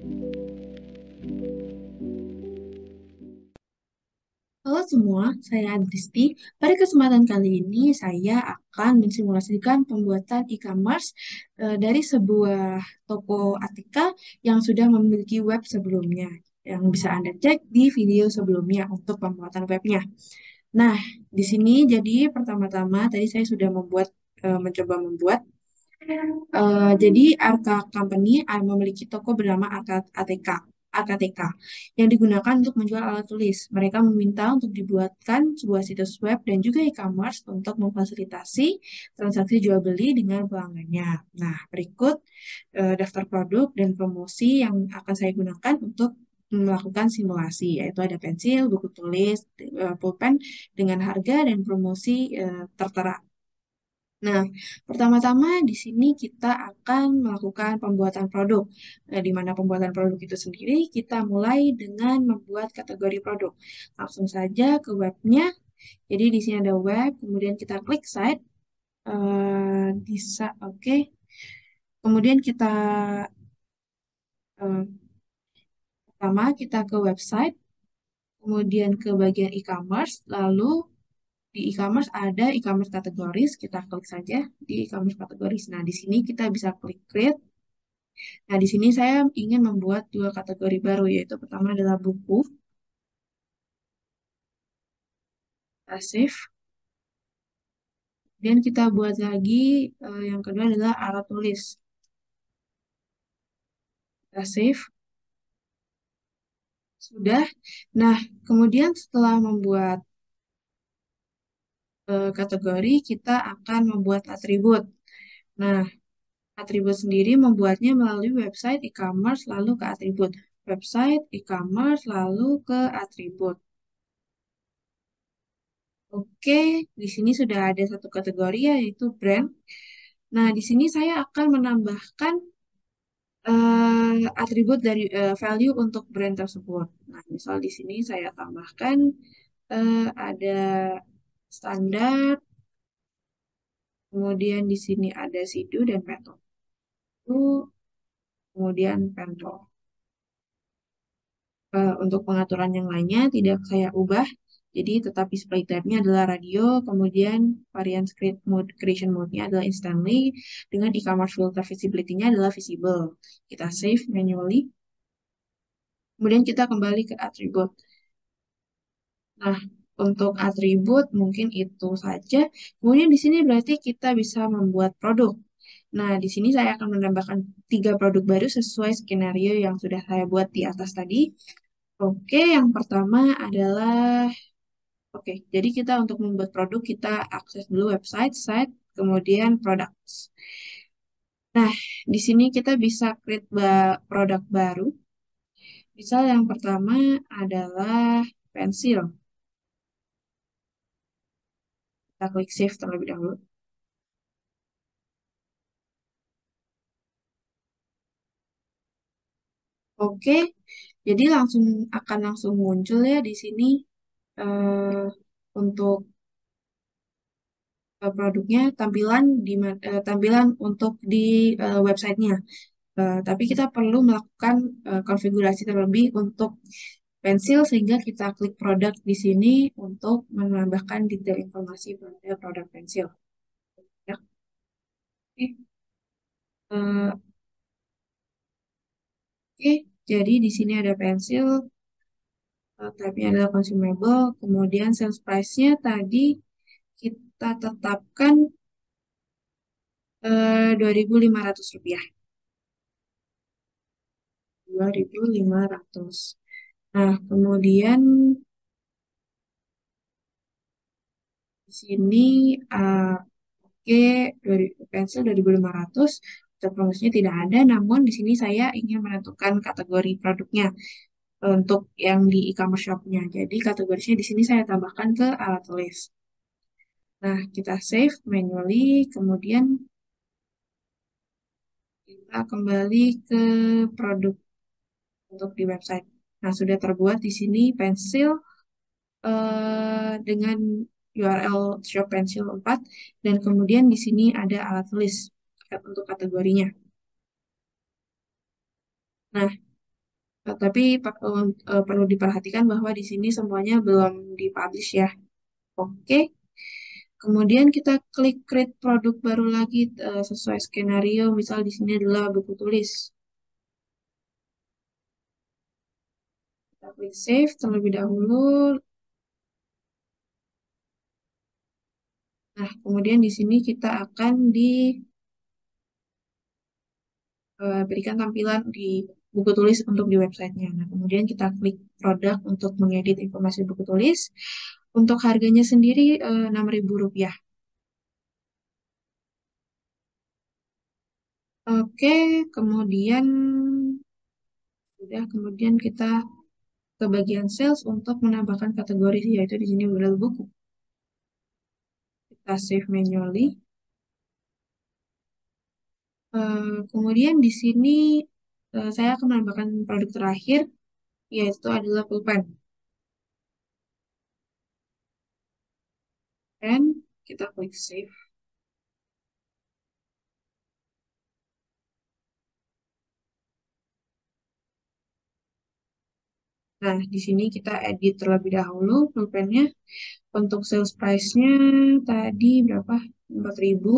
Halo semua, saya Adristi. Pada kesempatan kali ini, saya akan mensimulasikan pembuatan e-commerce dari sebuah toko ATK yang sudah memiliki web sebelumnya, yang bisa Anda cek di video sebelumnya untuk pembuatan webnya. Nah, di sini jadi pertama-tama tadi saya sudah mencoba membuat. Jadi Arka Company memiliki toko bernama AKTK yang digunakan untuk menjual alat tulis. Mereka meminta untuk dibuatkan sebuah situs web dan juga e-commerce untuk memfasilitasi transaksi jual beli dengan pelanggannya. Nah, berikut daftar produk dan promosi yang akan saya gunakan untuk melakukan simulasi, yaitu ada pensil, buku tulis, pulpen dengan harga dan promosi tertera. Nah, pertama-tama di sini kita akan melakukan pembuatan produk. Nah, di mana pembuatan produk itu sendiri, kita mulai dengan membuat kategori produk. Langsung saja ke webnya. Jadi di sini ada web, kemudian kita klik site, oke. Kemudian eh, pertama kita ke website, kemudian ke bagian e-commerce, lalu di e-commerce ada e-commerce kategoris, kita klik saja di e-commerce kategoris. Nah, di sini kita bisa klik create. Nah, di sini saya ingin membuat dua kategori baru, yaitu pertama adalah buku, kita save. Dan kita buat lagi, yang kedua adalah alat tulis, kita save. Sudah. Nah, kemudian setelah membuat kategori, kita akan membuat atribut. Nah, atribut sendiri membuatnya melalui website e-commerce, lalu ke atribut. Website e-commerce, lalu ke atribut. Oke, di sini sudah ada satu kategori yaitu brand. Nah, di sini saya akan menambahkan atribut dari value untuk brand tersebut. Nah, misal di sini saya tambahkan ada standar, kemudian di sini ada sidu dan peto. Itu, kemudian pentol. Untuk pengaturan yang lainnya tidak saya ubah. Jadi tetap display type-nya adalah radio, kemudian varian script mode, creation mode-nya adalah instantly, dengan e-commerce filter visibility-nya adalah visible. Kita save manually, kemudian kita kembali ke atribut. Nah, untuk atribut mungkin itu saja. Kemudian di sini berarti kita bisa membuat produk. Nah, di sini saya akan menambahkan 3 produk baru sesuai skenario yang sudah saya buat di atas tadi. Oke, yang pertama adalah Oke, jadi kita untuk membuat produk, kita akses dulu website, site, kemudian products. Nah, di sini kita bisa create produk baru. Misal yang pertama adalah pensil. Kita klik save terlebih dahulu. Oke, jadi akan langsung muncul ya di sini eh, untuk produknya, tampilan untuk di websitenya. Tapi kita perlu melakukan konfigurasi terlebih untuk pensil sehingga kita klik produk di sini untuk menambahkan detail informasi pada produk pensil. Ya, oke. Eh, oke. Jadi di sini ada pensil, type-nya adalah consumable, kemudian sales price-nya tadi kita tetapkan Rp2.500. 2.500. Nah, kemudian di sini uh, oke, dari pensil 2.500, untuk promosinya tidak ada, namun di sini saya ingin menentukan kategori produknya untuk yang di e-commerce shop-nya. Jadi kategorinya di sini saya tambahkan ke alat tulis. Nah, kita save manually, kemudian kita kembali ke produk untuk di website. Nah, sudah terbuat di sini pensil dengan URL shop pensil 4 dan kemudian di sini ada alat tulis untuk kategorinya. Nah, Tapi perlu diperhatikan bahwa di sini semuanya belum dipublish ya. Oke. Kemudian kita klik create produk baru lagi sesuai skenario. Misal di sini adalah buku tulis. Kita klik save terlebih dahulu. Nah, kemudian di sini kita akan diberikan tampilan di buku tulis untuk di websitenya. Nah, kemudian kita klik produk untuk mengedit informasi buku tulis. Untuk harganya sendiri Rp6.000. Oke, kemudian kemudian kita ke bagian sales untuk menambahkan kategori yaitu di sini model buku. Kita save manually. Kemudian di sini saya akan menambahkan produk terakhir yaitu adalah pulpen. Dan kita klik save. Nah, di sini kita edit terlebih dahulu pulpennya. Untuk sales price-nya tadi berapa? 4.000.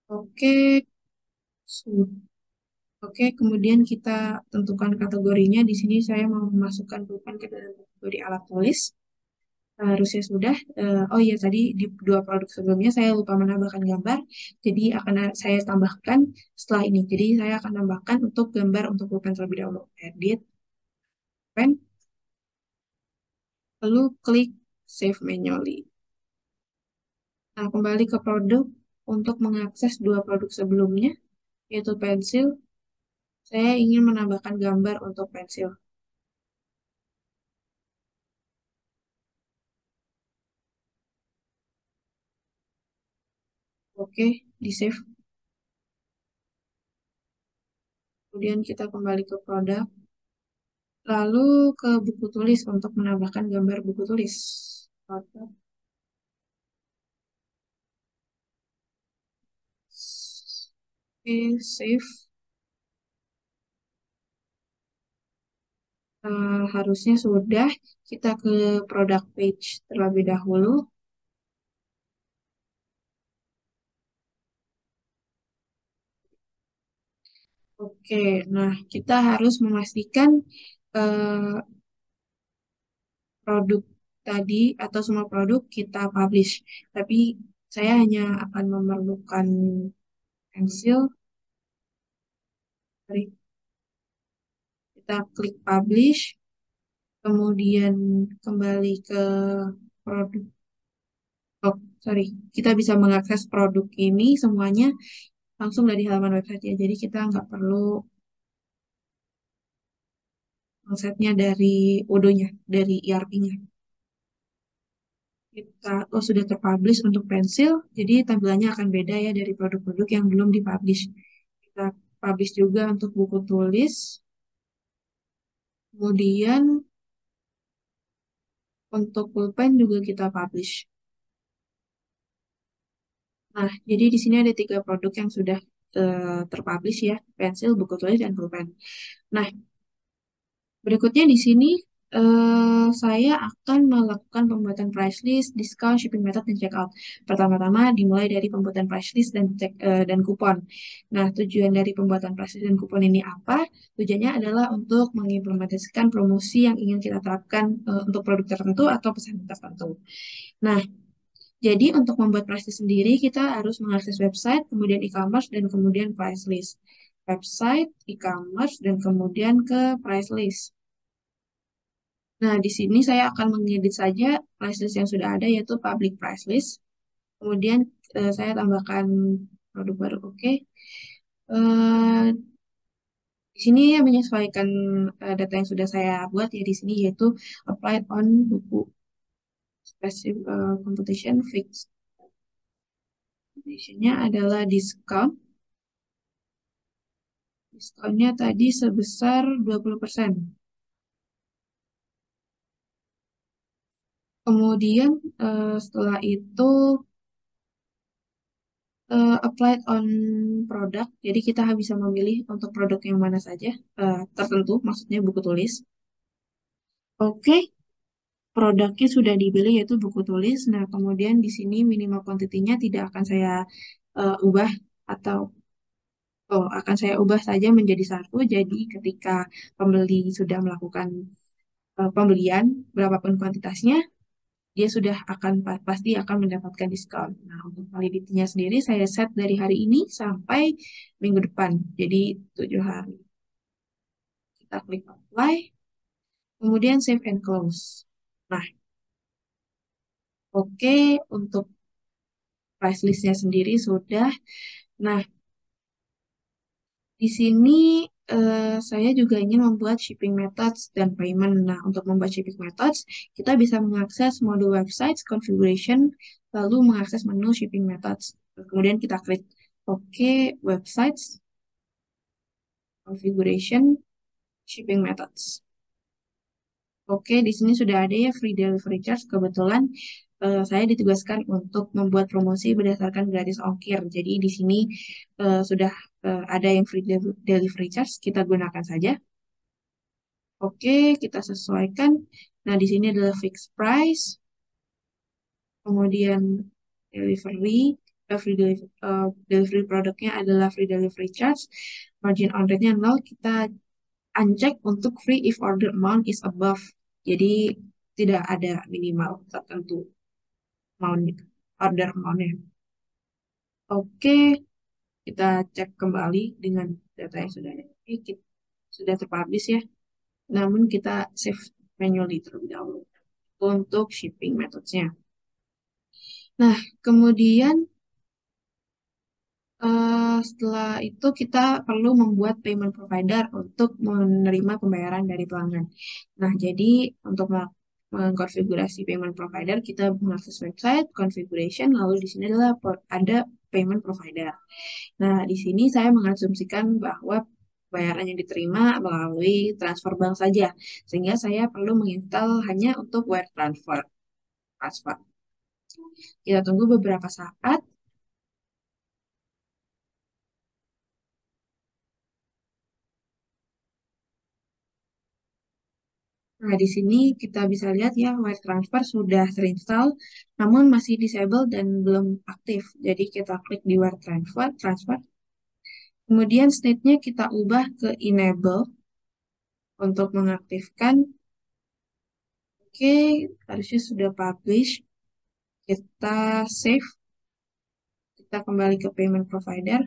Oke, Oke, kemudian kita tentukan kategorinya. Di sini saya mau memasukkan pulpen ke dalam kategori alat tulis. Harusnya sudah. Oh iya, tadi di dua produk sebelumnya saya lupa menambahkan gambar. Jadi akan saya tambahkan setelah ini. Jadi saya akan tambahkan untuk gambar untuk pulpen terlebih dahulu. Edit, pen, lalu klik Save Manually. Nah, kembali ke produk untuk mengakses dua produk sebelumnya, yaitu pensil. Saya ingin menambahkan gambar untuk pensil. Oke, di save. Kemudian kita kembali ke produk. Lalu ke buku tulis untuk menambahkan gambar buku tulis. Oke, save. Harusnya sudah. Kita ke product page terlebih dahulu. Oke, nah kita harus memastikan eh, produk tadi atau semua produk kita publish. Tapi saya hanya akan memerlukan pensil. Mari kita klik publish, kemudian kembali ke produk. Oh, sorry. Kita bisa mengakses produk ini semuanya langsung dari halaman website ya. Jadi kita nggak perlu setnya dari Odoo-nya, dari ERP-nya. Kita, oh sudah terpublish untuk pensil, jadi tampilannya akan beda ya dari produk-produk yang belum dipublish. Kita publish juga untuk buku tulis, kemudian untuk pulpen juga kita publish. Nah, jadi di sini ada tiga produk yang sudah terpublish ya, pensil, buku tulis, dan pulpen. Nah, berikutnya di sini saya akan melakukan pembuatan price list, discount, shipping method, dan checkout. Pertama-tama dimulai dari pembuatan price list dan kupon. Nah, tujuan dari pembuatan price list dan kupon ini apa? Tujuannya adalah untuk mengimplementasikan promosi yang ingin kita terapkan untuk produk tertentu atau pesanan tertentu. Nah, jadi untuk membuat price list sendiri, kita harus mengakses website, kemudian e-commerce, dan kemudian price list. Website, e-commerce, dan kemudian ke price list. Nah, di sini saya akan mengedit saja price list yang sudah ada, yaitu public price list. Kemudian saya tambahkan produk baru, oke. Eh, di sini ya menyesuaikan data yang sudah saya buat ya di sini, yaitu applied on buku specific competition fixed. Competitionnya adalah discount. Diskonnya tadi sebesar 20%. Kemudian setelah itu Applied on product. Jadi kita bisa memilih untuk produk yang mana saja, tertentu, maksudnya buku tulis. Oke, produknya sudah dipilih yaitu buku tulis. Nah, kemudian di sini minimal quantity-nya tidak akan saya ubah atau akan saya ubah saja menjadi satu. Jadi ketika pembeli sudah melakukan pembelian, berapapun kuantitasnya, dia sudah akan pasti akan mendapatkan diskon. Nah, untuk validity-nya sendiri saya set dari hari ini sampai minggu depan. Jadi 7 hari. Kita klik apply, kemudian save and close. Nah, oke, untuk price list-nya sendiri sudah. Nah, di sini saya juga ingin membuat shipping methods dan payment. Nah, untuk membuat shipping methods, kita bisa mengakses modul websites, configuration, lalu mengakses menu shipping methods. Kemudian kita klik OK, websites, configuration, shipping methods. Oke, di sini sudah ada ya free delivery charge. Kebetulan saya ditugaskan untuk membuat promosi berdasarkan gratis ongkir. Jadi di sini sudah ada yang free delivery charge, kita gunakan saja. Oke, kita sesuaikan. Nah, di sini adalah fixed price, kemudian delivery, delivery produknya adalah free delivery charge, margin on rate-nya 0, kita uncheck untuk free if order amount is above. Jadi tidak ada minimal tertentu amount order amount-nya. Oke, kita cek kembali dengan data yang sudah ada. Oke, sudah terpublish ya. Namun kita save manually terlebih dahulu untuk shipping methods-nya. Nah, kemudian setelah itu kita perlu membuat payment provider untuk menerima pembayaran dari pelanggan. Nah, jadi untuk mengkonfigurasi payment provider, kita mengakses website, configuration, lalu di sini adalah ada payment provider. Nah, di sini saya mengasumsikan bahwa bayaran yang diterima melalui transfer bank saja, sehingga saya perlu menginstal hanya untuk wire transfer. Kita tunggu beberapa saat. Nah, di sini kita bisa lihat ya, wire transfer sudah terinstall, namun masih disable dan belum aktif. Jadi kita klik di wire transfer. Kemudian state-nya kita ubah ke enable untuk mengaktifkan. Oke, harusnya sudah publish. Kita save, kita kembali ke payment provider.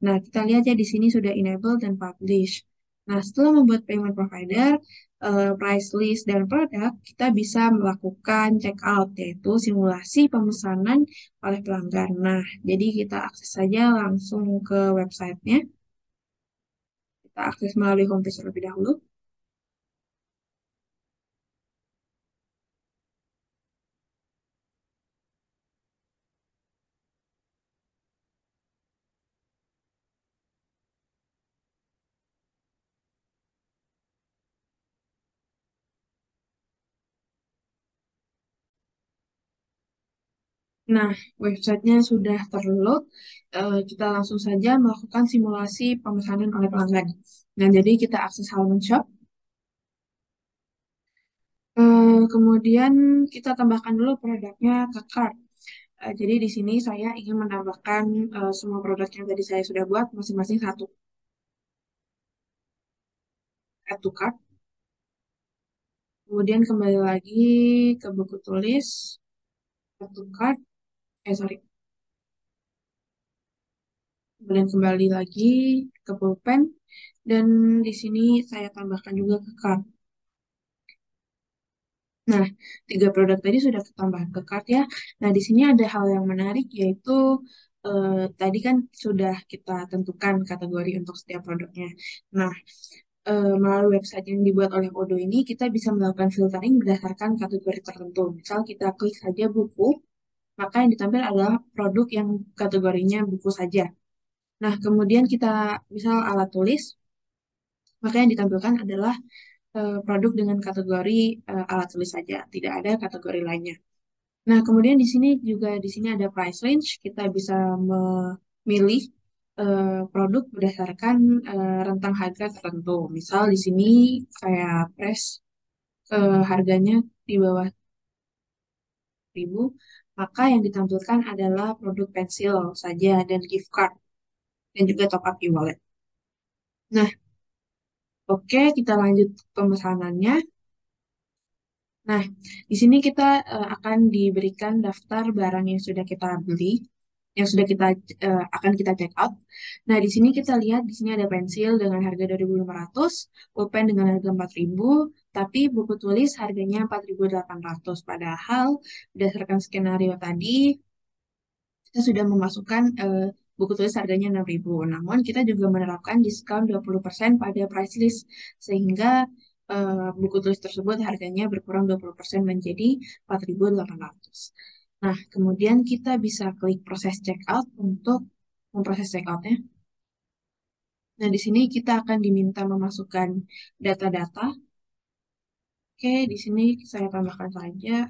Nah, kita lihat ya di sini sudah enable dan publish. Nah, setelah membuat payment provider, price list, dan produk, kita bisa melakukan check out, yaitu simulasi pemesanan oleh pelanggan. Nah, jadi kita akses saja langsung ke websitenya. Kita akses melalui homepage terlebih dahulu. Nah, websitenya sudah terload. Kita langsung saja melakukan simulasi pemesanan oleh pelanggan. Nah, jadi kita akses halaman shop. Kemudian kita tambahkan dulu produknya ke cart. Jadi di sini saya ingin menambahkan semua produk yang tadi saya sudah buat masing-masing satu, add to cart. Kemudian kembali lagi ke buku tulis, add to cart. Sorry. Kemudian kembali lagi ke pulpen dan di sini saya tambahkan juga ke cart. Nah, 3 produk tadi sudah tambahkan ke cart ya. Nah, di sini ada hal yang menarik yaitu tadi kan sudah kita tentukan kategori untuk setiap produknya. Nah, melalui website yang dibuat oleh Odoo ini, kita bisa melakukan filtering berdasarkan kategori tertentu. Misal kita klik saja buku, maka yang ditampil adalah produk yang kategorinya buku saja. Nah, kemudian kita misal alat tulis, maka yang ditampilkan adalah produk dengan kategori alat tulis saja, tidak ada kategori lainnya. Nah, kemudian di sini juga di sini ada price range. Kita bisa memilih produk berdasarkan rentang harga tertentu. Misal di sini saya press harganya di bawah 1.000, maka yang ditampilkan adalah produk pensil saja dan gift card dan juga top up e-wallet. Nah, oke, kita lanjut pemesanannya. Nah, di sini kita akan diberikan daftar barang yang sudah kita beli, yang sudah kita akan kita check out. Nah, di sini kita lihat di sini ada pensil dengan harga 2.500, pulpen dengan harga 4.000, tapi buku tulis harganya 4.800. Padahal berdasarkan skenario tadi kita sudah memasukkan buku tulis harganya 6.000. Namun kita juga menerapkan diskon 20% pada price list sehingga buku tulis tersebut harganya berkurang 20% menjadi 4.800. Nah, kemudian kita bisa klik proses checkout untuk memproses checkoutnya. Nah, di sini kita akan diminta memasukkan data-data. Oke, di sini saya tambahkan saja.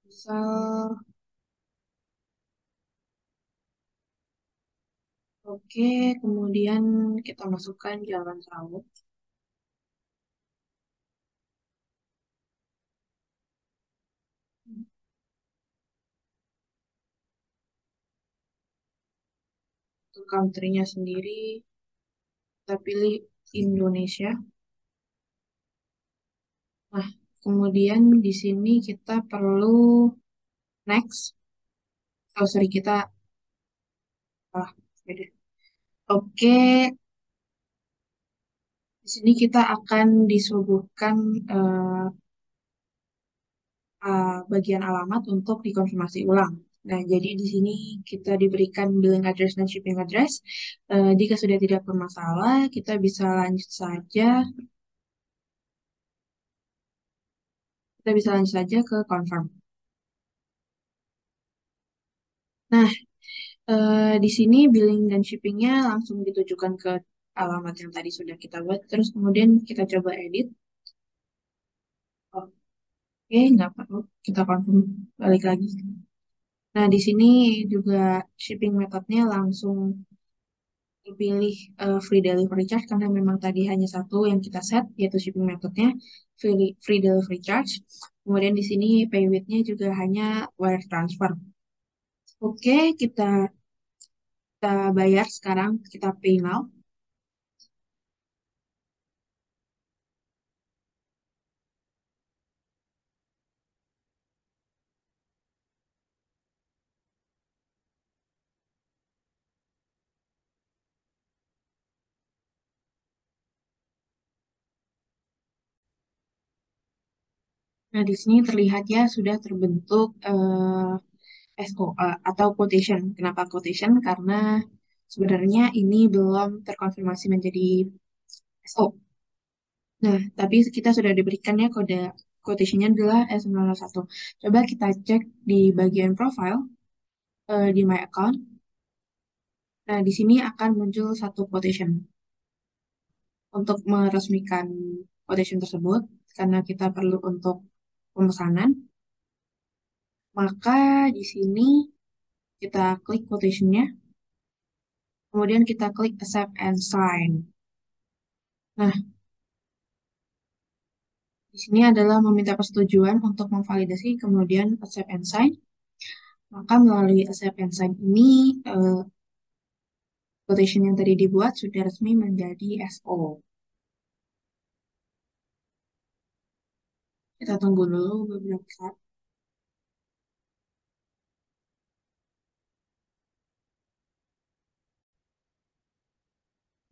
Misal, oke, kemudian kita masukkan jalan sawit. Untuk country-nya sendiri, kita pilih Indonesia. Nah, kemudian di sini kita perlu next. Oh, sorry, kita salah. Beda. Oke, di sini kita akan disuguhkan eh, bagian alamat untuk dikonfirmasi ulang. Nah, jadi di sini kita diberikan billing address dan shipping address. Jika sudah tidak bermasalah, kita bisa lanjut saja. Kita bisa lanjut saja ke confirm. Nah, di sini billing dan shippingnya langsung ditujukan ke alamat yang tadi sudah kita buat. Terus kemudian kita coba edit. Oke, nggak perlu. Kita confirm balik lagi. Nah, di sini juga shipping methodnya langsung dipilih free delivery charge karena memang tadi hanya satu yang kita set, yaitu shipping methodnya free delivery charge. Kemudian di sini pay with-nya juga hanya wire transfer. Oke, kita bayar sekarang. Kita pay now. Nah, di sini terlihat ya sudah terbentuk SOA atau quotation. Kenapa quotation? Karena sebenarnya ini belum terkonfirmasi menjadi SO. Nah, tapi kita sudah diberikan ya kode quotationnya adalah S901. Coba kita cek di bagian profile di My Account. Nah, di sini akan muncul satu quotation untuk meresmikan quotation tersebut karena kita perlu untuk pemesanan. Maka di sini kita klik quotationnya. Kemudian kita klik accept and sign. Nah, di sini adalah meminta persetujuan untuk memvalidasi, kemudian accept and sign. Maka melalui accept and sign ini, quotation yang tadi dibuat sudah resmi menjadi SO. Kita tunggu dulu beberapa saat.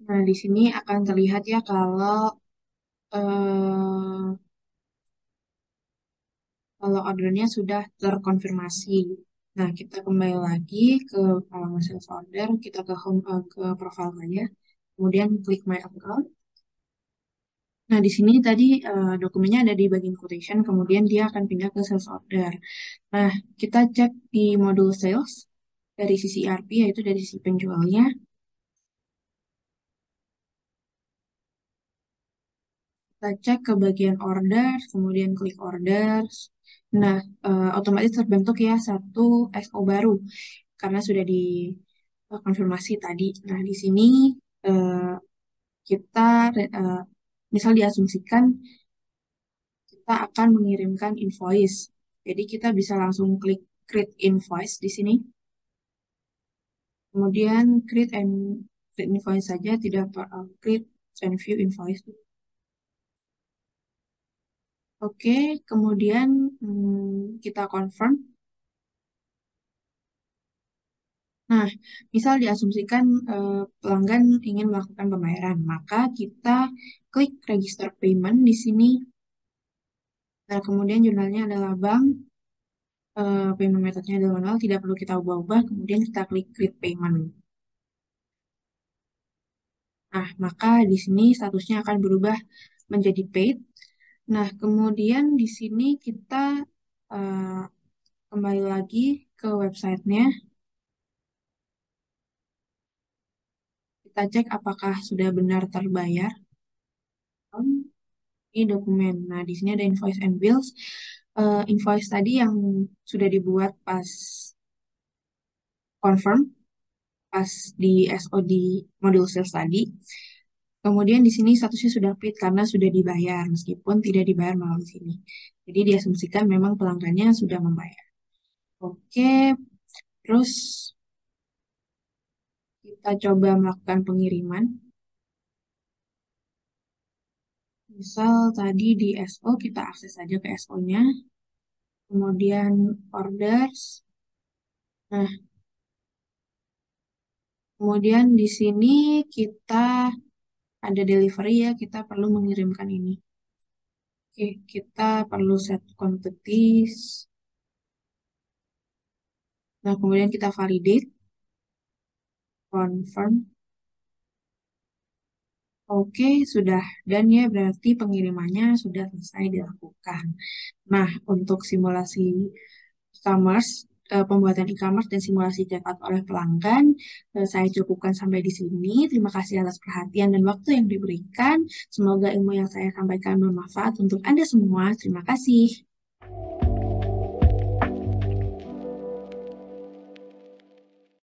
Nah, di sini akan terlihat ya eh, kalau ordernya sudah terkonfirmasi. Nah, kita kembali lagi ke halaman sales order, kita ke home, ke profile saja, kemudian klik my account. Nah, di sini tadi dokumennya ada di bagian quotation, kemudian dia akan pindah ke sales order. Nah, kita cek di modul sales dari sisi ERP, yaitu dari sisi penjualnya. Kita cek ke bagian order, kemudian klik orders. Nah, otomatis terbentuk ya satu SO baru karena sudah dikonfirmasi tadi. Nah, di sini eh, kita misal diasumsikan kita akan mengirimkan invoice. Jadi kita bisa langsung klik create invoice di sini. Kemudian create invoice saja, tidak create and view invoice. Oke, kemudian kita confirm. Nah, misal diasumsikan pelanggan ingin melakukan pembayaran, maka kita klik register payment di sini. Nah, kemudian jurnalnya adalah bank, payment methodnya adalah manual, tidak perlu kita ubah-ubah. Kemudian kita klik create payment. Nah, maka di sini statusnya akan berubah menjadi paid. Nah, kemudian di sini kita eh, kembali lagi ke websitenya. Kita cek apakah sudah benar terbayar. Ini dokumen. Nah, di sini ada invoice and bills. Invoice tadi yang sudah dibuat pas confirm, pas di SOD modul sales tadi. Kemudian di sini statusnya sudah paid karena sudah dibayar, meskipun tidak dibayar melalui sini. Jadi diasumsikan memang pelanggannya sudah membayar. Oke, terus kita coba melakukan pengiriman. Misal tadi di SO, kita akses saja ke SO-nya. Kemudian orders. Nah, kemudian di sini kita ada delivery ya, kita perlu mengirimkan ini. Oke, kita perlu set quantities. Nah, kemudian kita validate, confirm. Oke, sudah. Dan ya, berarti pengirimannya sudah selesai dilakukan. Nah, untuk simulasi e-commerce, pembuatan e-commerce dan simulasi checkout oleh pelanggan, saya cukupkan sampai di sini. Terima kasih atas perhatian dan waktu yang diberikan. Semoga ilmu yang saya sampaikan bermanfaat untuk Anda semua. Terima kasih.